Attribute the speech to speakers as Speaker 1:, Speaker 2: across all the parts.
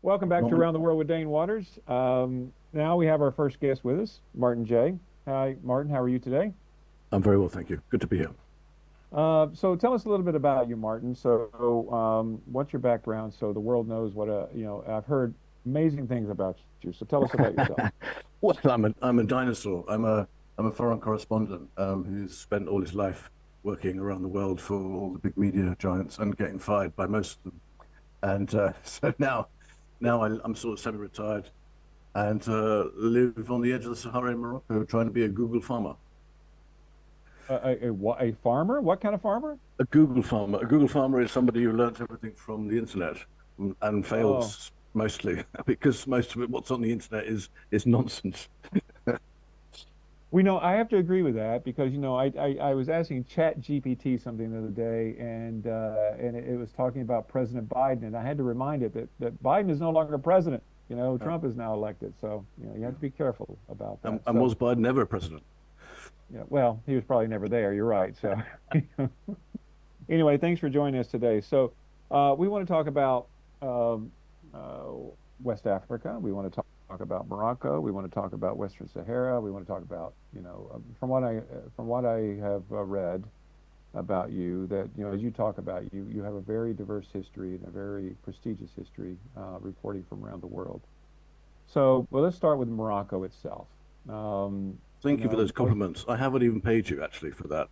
Speaker 1: Welcome back to
Speaker 2: Norman.
Speaker 1: Around the World with Dane Waters. Now we have our first guest with us, Martin J. Hi, Martin. How are you today?
Speaker 2: I'm very well, thank you. Good to be here.
Speaker 1: So tell us a little bit about you, Martin. What's your background so the world knows I've heard amazing things about you. So tell us about yourself.
Speaker 2: Well, I'm a dinosaur. I'm a foreign correspondent who's spent all his life working around the world for all the big media giants and getting fired by most of them. And so now I'm sort of semi-retired and live on the edge of the Sahara in Morocco, trying to be a Google farmer.
Speaker 1: A farmer? What kind of farmer?
Speaker 2: A Google farmer. A Google farmer is somebody who learns everything from the internet and
Speaker 1: Oh,
Speaker 2: fails mostly because most of it, what's on the internet is nonsense.
Speaker 1: we know I have to agree with that because I was asking Chat GPT something the other day and it was talking about President Biden and I had to remind it that Biden is no longer president.
Speaker 2: Uh,
Speaker 1: Trump is now elected, so you have
Speaker 2: yeah.
Speaker 1: to be careful about that.
Speaker 2: And was Biden ever president?
Speaker 1: Yeah, well, he was probably never there. You're right. So anyway, thanks for joining us today. We want to talk about um, uh, West Africa. We want to talk about Morocco. We want to talk about Western Sahara. We want to talk about, from what I have read about you, that as you talk about you have a very diverse history and a very prestigious history, reporting from around the world. Well, let's start with Morocco itself. Um,
Speaker 2: Thank you for those
Speaker 1: Most
Speaker 2: compliments. I haven't even paid you actually for that.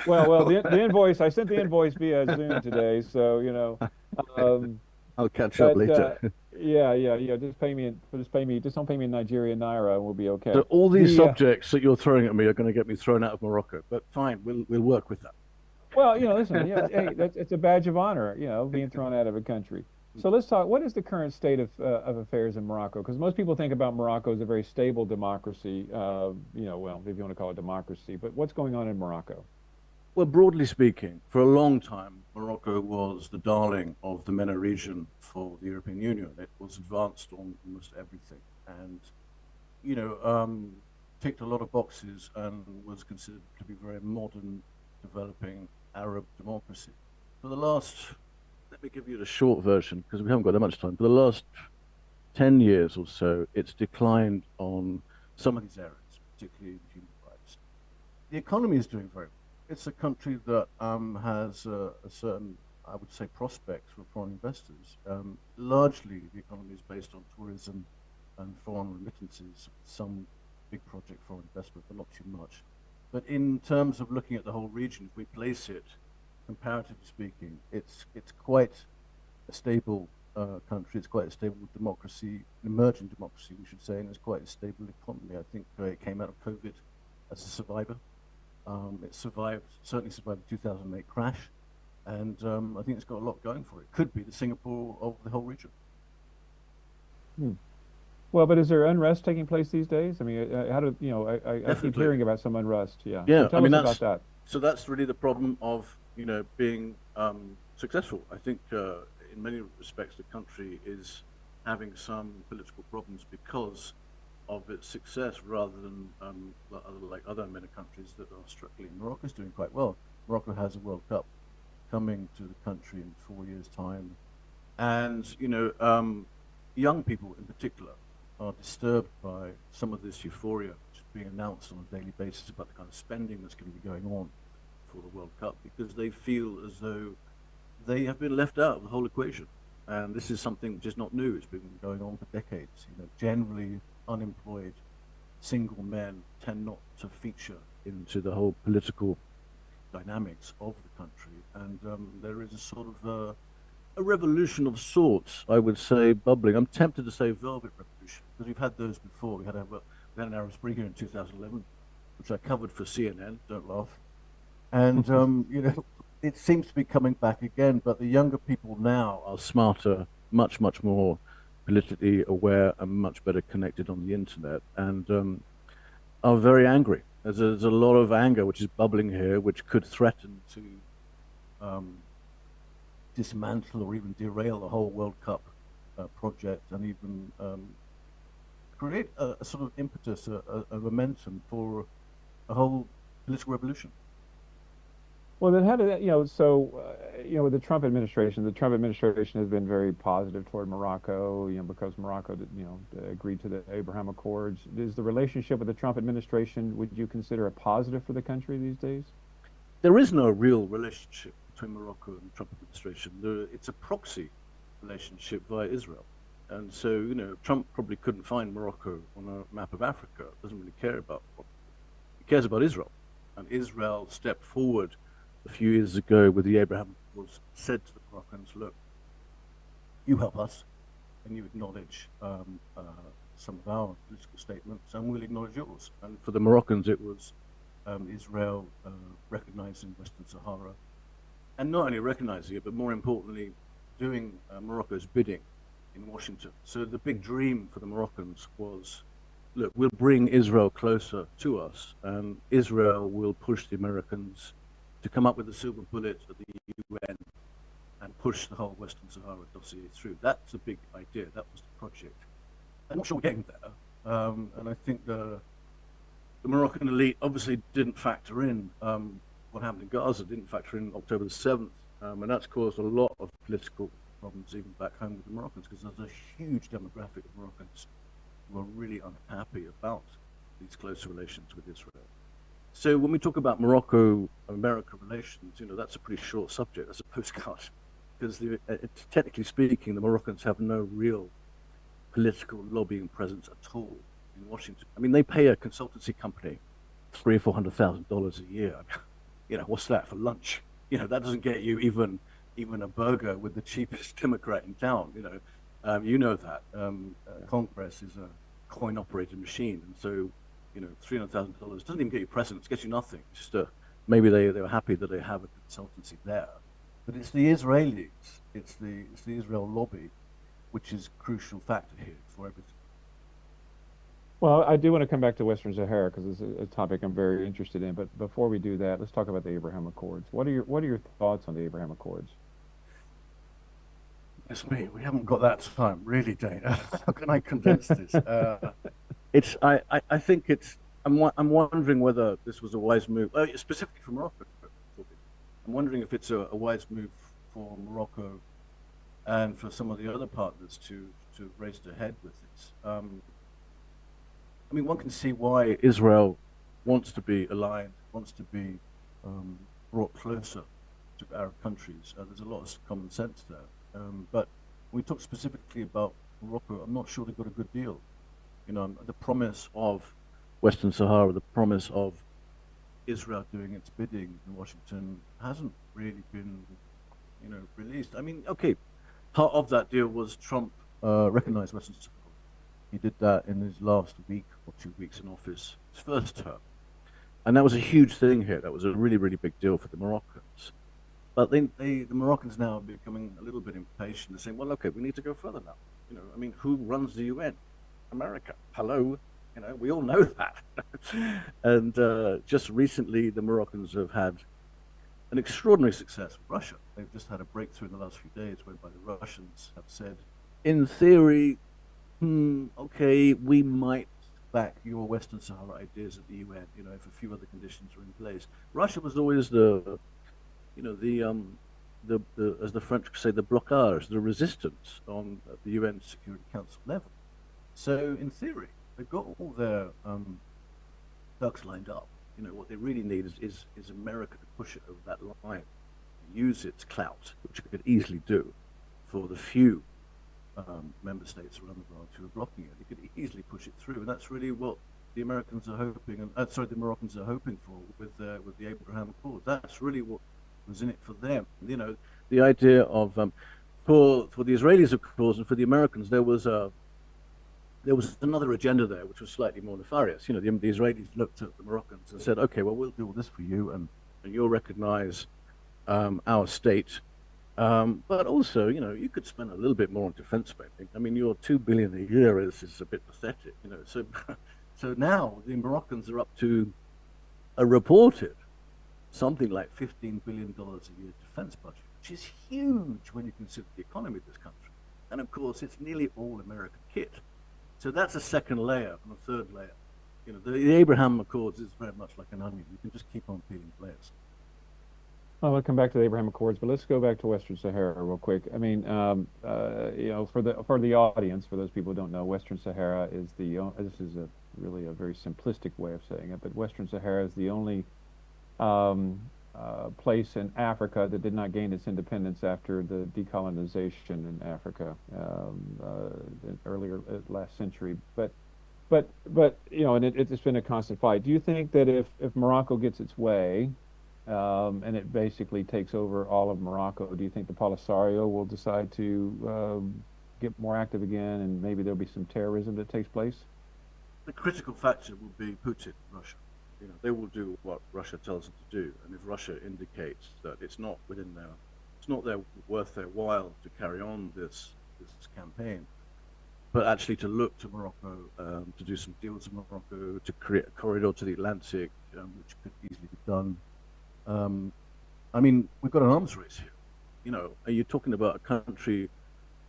Speaker 1: the invoice, I sent the invoice via Zoom today, um,
Speaker 2: I'll catch up
Speaker 1: but
Speaker 2: later.
Speaker 1: yeah. Just don't pay me in Nigerian naira, and we'll be
Speaker 2: So
Speaker 1: okay.
Speaker 2: all these
Speaker 1: The
Speaker 2: subjects that you're throwing at me are going to get me thrown out of Morocco, but fine, we'll work with
Speaker 1: Well, listen, yeah, hey, that's it's a badge of honor, being thrown out of a country.
Speaker 2: that.
Speaker 1: So let's talk. What is the current state of affairs in Morocco? Because most people think about Morocco as a very stable democracy. Well, if you want to call it democracy, but what's going on in Morocco?
Speaker 2: Well, broadly speaking, for a long time, Morocco was the darling of the MENA region for the European Union. It was advanced on almost everything, and you know, um, ticked a lot of boxes and was considered to be very modern, developing Arab democracy. For the last, let me give you the short version because we haven't got that much time. For the last 10 years or so, it's declined on some of these areas, particularly human rights. The economy is doing very well. It's a country that has a certain, I would say, prospects for foreign investors. Largely, the economy is based on tourism and foreign remittances, some big project foreign investment, but not too much. But in terms of looking at the whole region, if we place it, comparatively speaking, it's quite a stable country. It's quite a stable democracy, emerging democracy, we should say, and it's quite a stable economy. I think it came out of COVID as a survivor. It survived, certainly survived the 2008 crash, and I think it's got a lot going for it. Could be the Singapore of the whole region.
Speaker 1: Hmm. Well, but is there unrest taking place these days? I mean, how do I keep
Speaker 2: Definitely.
Speaker 1: hearing about some unrest. Yeah. So
Speaker 2: Yeah, I
Speaker 1: tell
Speaker 2: mean
Speaker 1: us about
Speaker 2: that's
Speaker 1: that.
Speaker 2: so that's really the problem of being successful. I think in many respects the country is having some political problems because of its success rather than like other MENA countries that are struggling. Morocco's doing quite well. Morocco has a World Cup coming to the country in 4 years' time, and young people in particular are disturbed by some of this euphoria which is being announced on a daily basis about the kind of spending that's going to be going on for the World Cup because they feel as though they have been left out of the whole equation. And this is something which is not new. It's been going on for decades. Generally unemployed single men tend not to feature into the whole political dynamics of the country. And there is a sort of a revolution of sorts, I would say, bubbling. I'm tempted to say velvet revolution because we've had those before. We had an Arab Spring here in 2011, which I covered for CNN. Don't laugh. And it seems to be coming back again. But the younger people now are smarter, much more politically aware, and much better connected on the internet, and are very angry. There's a lot of anger which is bubbling here, which could threaten to um, dismantle or even derail the whole World Cup project, and even create a sort of impetus, a momentum for a whole political revolution.
Speaker 1: Well, then how did that, with the Trump administration has been very positive toward Morocco, because Morocco, agreed to the Abraham Accords. Is the relationship with the Trump administration, would you consider a positive for the country these days?
Speaker 2: There is no real relationship between Morocco and the Trump administration. It's a proxy relationship via Israel. And so, Trump probably couldn't find Morocco on a map of Africa. Doesn't really care about Morocco. He cares about Israel. And Israel stepped forward a few years ago with the Abraham Accords, said to the Moroccans, look, you help us and you acknowledge some of our political statements and we'll acknowledge yours. And for the Moroccans, it was Israel recognizing Western Sahara, and not only recognizing it, but more importantly, doing Morocco's bidding in Washington. So the big dream for the Moroccans was, look, we'll bring Israel closer to us, and Israel will push the Americans to come up with a silver bullet at the UN and push the whole Western Sahara dossier through. That's the big idea. That was the project. I'm not sure we're getting there. And I think the Moroccan elite obviously didn't factor in what happened in Gaza, didn't factor in October the 7th, and that's caused a lot of political problems even back home with the Moroccans, because there's a huge demographic of Moroccans who are really unhappy about these closer relations with Israel. So when we talk about Morocco-America relations, that's a pretty short subject. That's a postcard, because technically speaking, the Moroccans have no real political lobbying presence at all in Washington. I mean, they pay a consultancy company $300,000 or $400,000 a year. What's that for lunch? That doesn't get you even a burger with the cheapest Democrat in town. That Congress is a coin-operated machine, and so $300,000 doesn't even get you presidents, gets you nothing. It's just maybe they were happy that they have a consultancy there, but it's the Israelis, it's the Israel lobby, which is a crucial factor here for everything.
Speaker 1: Well, I do want to come back to Western Sahara because it's a topic I'm very interested in. But before we do that, let's talk about the Abraham Accords. What are your thoughts on the Abraham Accords?
Speaker 2: It's me. We haven't got that time, really, Dana. How can I condense this? It's. I think it's. I'm wondering whether this was a wise move, specifically for Morocco. I'm wondering if it's a wise move for Morocco and for some of the other partners to race ahead with this. I mean, one can see why Israel wants to be aligned, wants to be brought closer to Arab countries. There's a lot of common sense there. But when we talk specifically about Morocco, I'm not sure they got a good deal. The promise of Western Sahara, the promise of Israel doing its bidding in Washington hasn't really been, released. I mean, okay, part of that deal was Trump recognized Western Sahara. He did that in his last week or 2 weeks in office, his first term. And that was a huge thing here. That was a really, really big deal for the Moroccans. But the Moroccans now are becoming a little bit impatient. They're saying, well, okay, we need to go further now. I mean, who runs the UN? America. Hello. We all know that. And just recently, the Moroccans have had an extraordinary success with Russia. They've just had a breakthrough in the last few days whereby the Russians have said, in theory, okay, we might back your Western Sahara ideas at the UN, if a few other conditions are in place. Russia was always the as the French say, the blocage, the resistance on the UN Security Council level. So in theory, they've got all their ducks lined up. What they really need is America to push it over that line, use its clout, which it could easily do, for the few member states around the world who are blocking it. They could easily push it through, and that's really what the Americans are hoping, and the Moroccans are hoping for with the Abraham Accords. That's really what was in it for them. The idea of for the Israelis, of course, and for the Americans, there was another agenda there, which was slightly more nefarious. The Israelis looked at the Moroccans and said, "Okay, well, we'll do all this for you, and you'll recognize our state." But also, you could spend a little bit more on defense spending. I mean, your $2 billion a year is a bit pathetic. So so now the Moroccans are up to a reported something like $15 billion a year defense budget, which is huge when you consider the economy of this country. And of course, it's nearly all American kit. So that's a second layer and a third layer. The Abraham Accords is very much like an onion. You can just keep on peeling layers.
Speaker 1: Well, we'll come back to the Abraham Accords, but let's go back to Western Sahara real quick. I mean, for the audience, for those people who don't know, Western Sahara is this is a really a very simplistic way of saying it, but Western Sahara is the only place in Africa that did not gain its independence after the decolonization in Africa earlier last century. But and it's been a constant fight. Do you think that if Morocco gets its way, and it basically takes over all of Morocco, do you think the Polisario will decide to get more active again, and maybe there'll be some terrorism that takes place?
Speaker 2: The critical factor will be Putin, Russia. They will do what Russia tells them to do, and if Russia indicates that it's not worth their while to carry on this campaign, but actually to look to Morocco, to do some deals with Morocco, to create a corridor to the Atlantic, which could easily be done. Um, I mean, we've got an arms race here. Are you talking about a country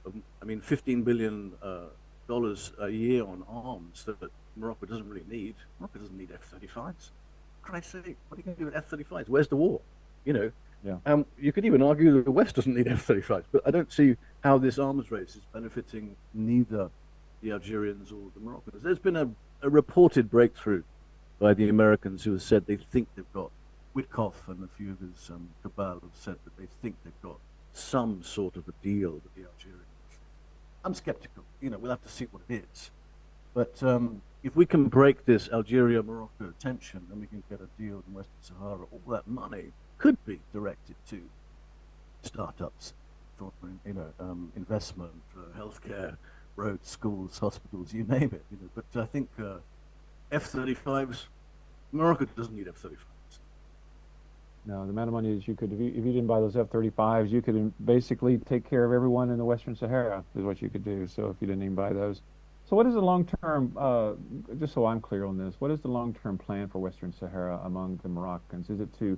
Speaker 2: of, I mean, $15 billion a year on arms that Morocco doesn't really need? Morocco doesn't need F-35s. Christ's sake, what are you going to do with F-35s? Where's the war? You know,
Speaker 1: Yeah.
Speaker 2: you could even argue that the West doesn't need F-35s, but I don't see how this arms race is benefiting neither the Algerians or the Moroccans. There's been a reported breakthrough by the Americans who have said they think they've got Witkoff and a few of his cabal have said that they think they've got some sort of a deal with the Algerians. I'm skeptical. We'll have to see what it is. But if we can break this Algeria-Morocco tension and we can get a deal in Western Sahara, all that money could be directed to startups for investment, for healthcare, roads, schools, hospitals, you name it. But I think F-35s, Morocco doesn't need F-35s.
Speaker 1: No, the amount of money that you could, if you didn't buy those F-35s, you could basically take care of everyone in the Western Sahara, is what you could do. So if you didn't even buy those. So what is the long-term, just so I'm clear on this, what is the long-term plan for Western Sahara among the Moroccans? Is it to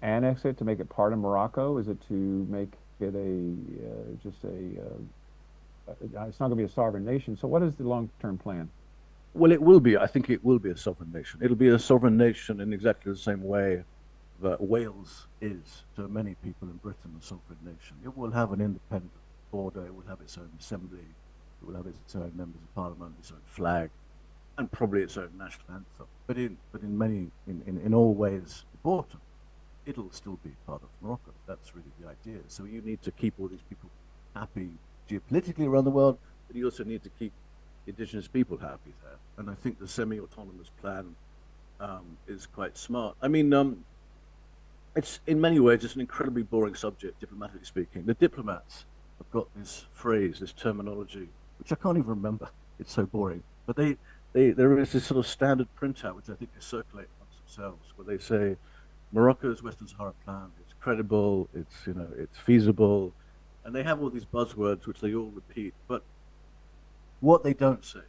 Speaker 1: annex it, to make it part of Morocco? Is it to make it it's not going to be a sovereign nation. So what is the long-term plan?
Speaker 2: Well, it will be. I think it will be a sovereign nation. It'll be a sovereign nation in exactly the same way that Wales is to many people in Britain a sovereign nation. It will have an independent border, it will have its own assembly, it will have its own members of parliament, its own flag, and probably its own national anthem. But in all ways important, it'll still be part of Morocco. That's really the idea. So you need to keep all these people happy geopolitically around the world, but you also need to keep indigenous people happy there. And I think the semi-autonomous plan is quite smart. I mean, it's in many ways it's an incredibly boring subject, diplomatically speaking. The diplomats have got this phrase, this terminology, which I can't even remember. It's so boring. But there is this sort of standard printout, which I think they circulate amongst themselves, where they say Morocco's Western Sahara plan is credible, it's feasible, and they have all these buzzwords which they all repeat. But what they don't say,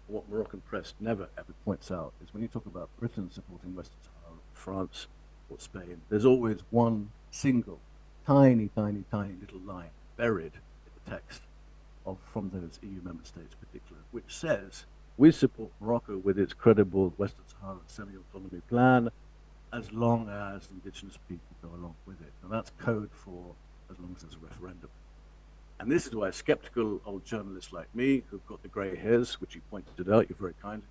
Speaker 2: what Moroccan press never ever points out, is when you talk about Britain supporting Western Sahara, France, or Spain, there's always one single, tiny, tiny, tiny little line buried in the text from those EU member states, particularly, which says we support Morocco with its credible Western Sahara semi-autonomy plan, as long as indigenous people go along with it, and that's code for as long as there's a referendum. And this is why skeptical old journalists like me, who've got the grey hairs, which you pointed out, you're very kind,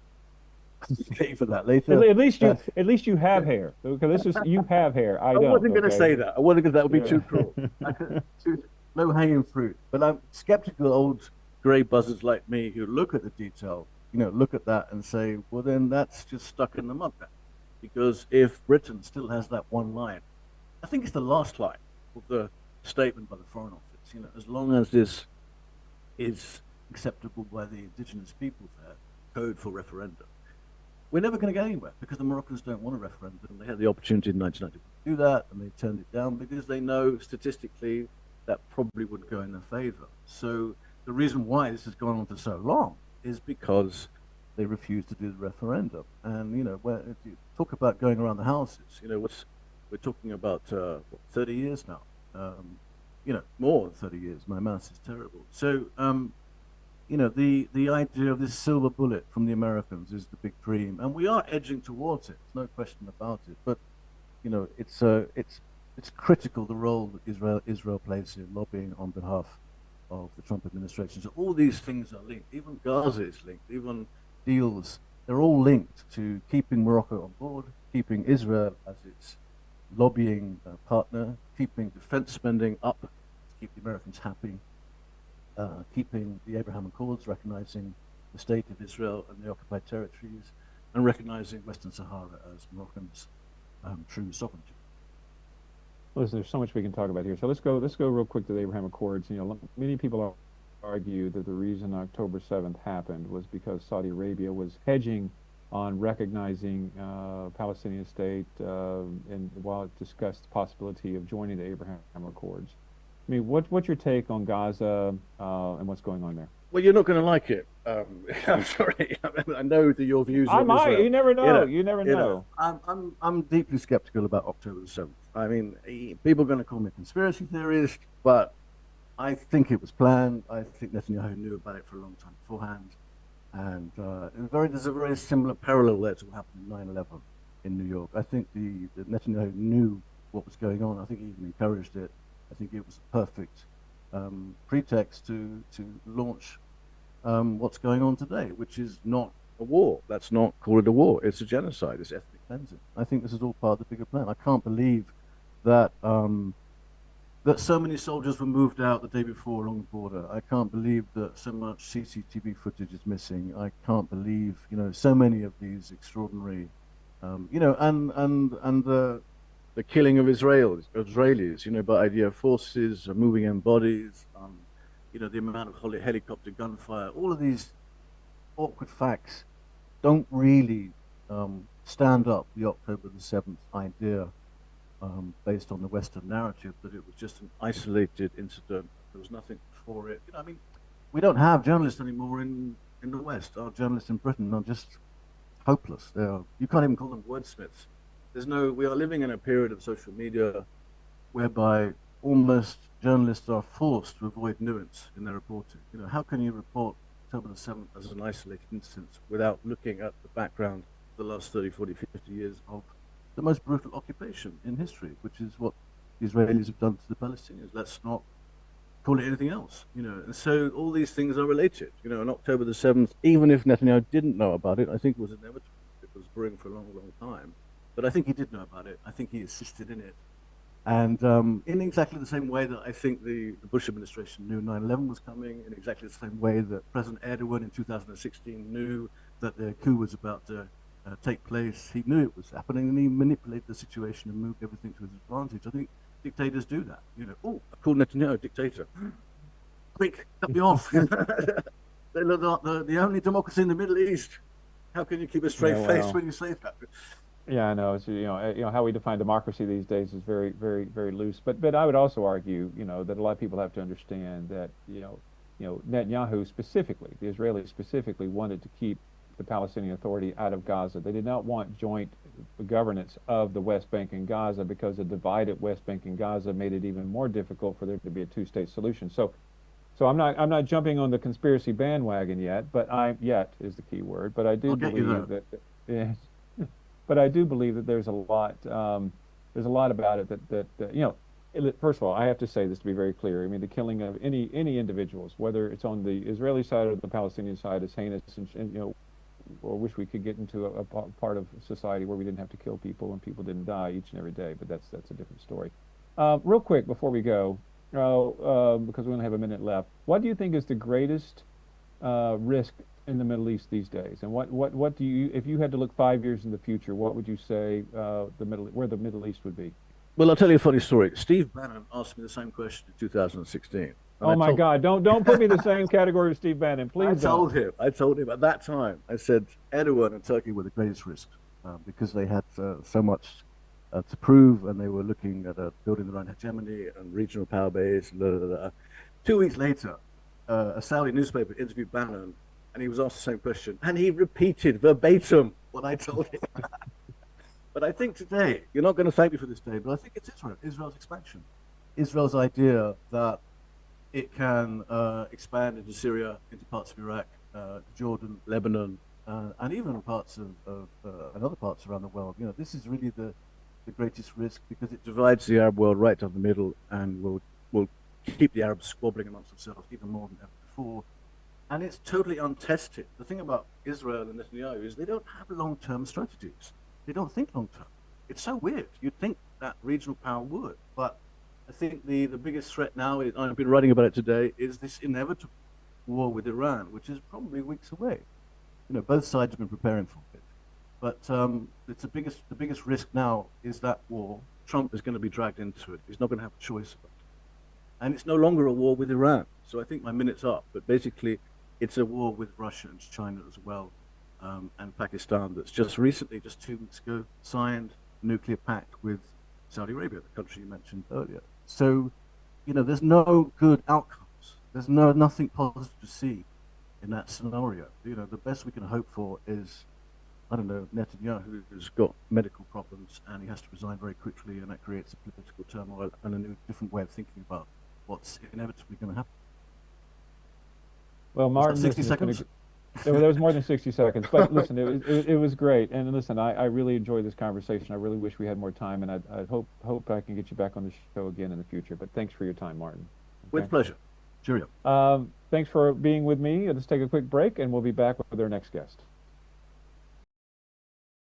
Speaker 2: get you for that later.
Speaker 1: At least you have hair. Because this is you have hair. I
Speaker 2: I
Speaker 1: don't.
Speaker 2: wasn't going to
Speaker 1: Okay.
Speaker 2: say that. I wasn't because that would be
Speaker 1: Yeah.
Speaker 2: too cruel. Too low hanging fruit. But I'm skeptical old grey buzzers like me who look at the detail, look at that and say, well, then that's just stuck in the mud then. Because if Britain still has that one line, I think it's the last line of the statement by the Foreign Office, as long as this is acceptable by the indigenous people there, code for referendum, we're never going to get anywhere because the Moroccans don't want a referendum. They had the opportunity in 1990 to do that, and they turned it down because they know statistically that probably wouldn't go in their favor. So the reason why this has gone on for so long is because they refuse to do the referendum. And if you talk about going around the houses, we're talking about 30 years now. More than 30 years. My maths is terrible. So the idea of this silver bullet from the Americans is the big dream, and we are edging towards it. No question about it. But it's it's critical the role that Israel plays in lobbying on behalf of the Trump administration. So all these things are linked. Even Gaza is linked. Even deals, they're all linked to keeping Morocco on board, keeping Israel as its lobbying partner, keeping defense spending up to keep the Americans happy, keeping the Abraham Accords, recognizing the state of Israel and the occupied territories, and recognizing Western Sahara as Moroccan's true sovereignty.
Speaker 1: Listen, there's so much we can talk about here. So let's go real quick to the Abraham Accords. Many people argue that the reason October 7th happened was because Saudi Arabia was hedging on recognizing Palestinian state, and while it discussed the possibility of joining the Abraham Accords. I mean, what's your take on Gaza and what's going on there?
Speaker 2: Well, you're not going to like it. I'm sorry. I know that your views
Speaker 1: I
Speaker 2: on
Speaker 1: might.
Speaker 2: Israel.
Speaker 1: You never
Speaker 2: You
Speaker 1: know.
Speaker 2: know,
Speaker 1: You never
Speaker 2: you know.
Speaker 1: know.
Speaker 2: I'm deeply skeptical about October the 7th. I mean, people are going to call me a conspiracy theorist, but I think it was planned. I think Netanyahu knew about it for a long time beforehand, and there's a very similar parallel there to what happened in 9/11 in New York. I think the Netanyahu knew what was going on. I think he even encouraged it. I think it was a perfect pretext to launch what's going on today, which is not a war. Let's not call it a war. It's a genocide. It's ethnic cleansing. I think this is all part of the bigger plan. I can't believe that that so many soldiers were moved out the day before along the border. I can't believe that so much CCTV footage is missing. I can't believe, so many of these extraordinary, and the killing of Israelis, by idea forces, moving in bodies, the amount of helicopter gunfire. All of these awkward facts don't really stand up the October the 7th idea based on the Western narrative that it was just an isolated incident. There was nothing for it. I mean, we don't have journalists anymore in the West. Our journalists in Britain are just hopeless. You can't even call them wordsmiths. We are living in a period of social media whereby almost journalists are forced to avoid nuance in their reporting. How can you report October the 7th as an isolated incident without looking at the background of the last 30, 40, 50 years of the most brutal occupation in history, which is what the Israelis have done to the Palestinians? Let's not call it anything else, And so all these things are related, On October the 7th, even if Netanyahu didn't know about it, I think it was inevitable. It was brewing for a long, long time. But I think he did know about it. I think he assisted in it. And in exactly the same way that I think the Bush administration knew 9/11 was coming, in exactly the same way that President Erdogan in 2016 knew that the coup was about to take place. He knew it was happening, and he manipulated the situation and moved everything to his advantage. I think dictators do that. Oh, I called Netanyahu a dictator. Quick, cut me off. They're the only democracy in the Middle East. How can you keep a straight face when you say that?
Speaker 1: Yeah, I know. It's, how we define democracy these days is very, very, very loose. But I would also argue, that a lot of people have to understand that, Netanyahu specifically, the Israelis specifically, wanted to keep the Palestinian Authority out of Gaza. They did not want joint governance of the West Bank and Gaza because a divided West Bank and Gaza made it even more difficult for there to be a two-state solution. So I'm not jumping on the conspiracy bandwagon yet, yet is the key word. But I do believe that. Yeah, but I do believe that there's a lot about it first of all, I have to say this to be very clear. I mean, the killing of any individuals, whether it's on the Israeli side or the Palestinian side, is heinous, and or wish we could get into a part of society where we didn't have to kill people and people didn't die each and every day. But that's a different story. Real quick before we go, because we only have a minute left, what do you think is the greatest risk in the Middle East these days? And what do you, if you had to look 5 years in the future, what would you say where the Middle East would be?
Speaker 2: Well, I'll tell you a funny story. Steve Bannon asked me the same question in 2016.
Speaker 1: Oh my God! Don't put me in the same category as Steve Bannon, please.
Speaker 2: I told him at that time. I said Erdogan and Turkey were the greatest risk because they had so much to prove, and they were looking at building their own hegemony and regional power base. Blah, blah, blah. 2 weeks later, a Saudi newspaper interviewed Bannon, and he was asked the same question, and he repeated verbatim what I told him. But I think today, you're not going to thank me for this, Dave, but I think it's Israel's expansion, Israel's idea that it can expand into Syria, into parts of Iraq, Jordan, Lebanon, and even parts of and other parts around the world. This is really the the greatest risk because it divides the Arab world right down the middle and will keep the Arabs squabbling amongst themselves even more than ever before. And it's totally untested. The thing about Israel and Netanyahu is they don't have long-term strategies. They don't think long-term. It's so weird. You'd think that regional power would, but I think the biggest threat now, is, I've been writing about it today, is this inevitable war with Iran, which is probably weeks away. Both sides have been preparing for it, but it's the biggest risk now is that war. Trump is going to be dragged into it. He's not going to have a choice about it, and it's no longer a war with Iran. So I think my minute's up. But basically, it's a war with Russia and China as well, and Pakistan. That's just recently, just 2 weeks ago, signed a nuclear pact with Saudi Arabia, the country you mentioned earlier. So, there's no good outcomes. There's nothing positive to see in that scenario. The best we can hope for is, I don't know, Netanyahu who's got medical problems and he has to resign very quickly, and that creates a political turmoil and a new, different way of thinking about what's inevitably going to happen.
Speaker 1: Well,
Speaker 2: Was that
Speaker 1: Martin,
Speaker 2: 60
Speaker 1: listen, it's been
Speaker 2: seconds?
Speaker 1: there was more than 60 seconds, but listen, it was great. And listen, I really enjoyed this conversation. I really wish we had more time, and I hope I can get you back on the show again in the future. But thanks for your time, Martin. Okay.
Speaker 2: With pleasure. Cheerio.
Speaker 1: Thanks for being with me. Let's take a quick break, and we'll be back with our next guest.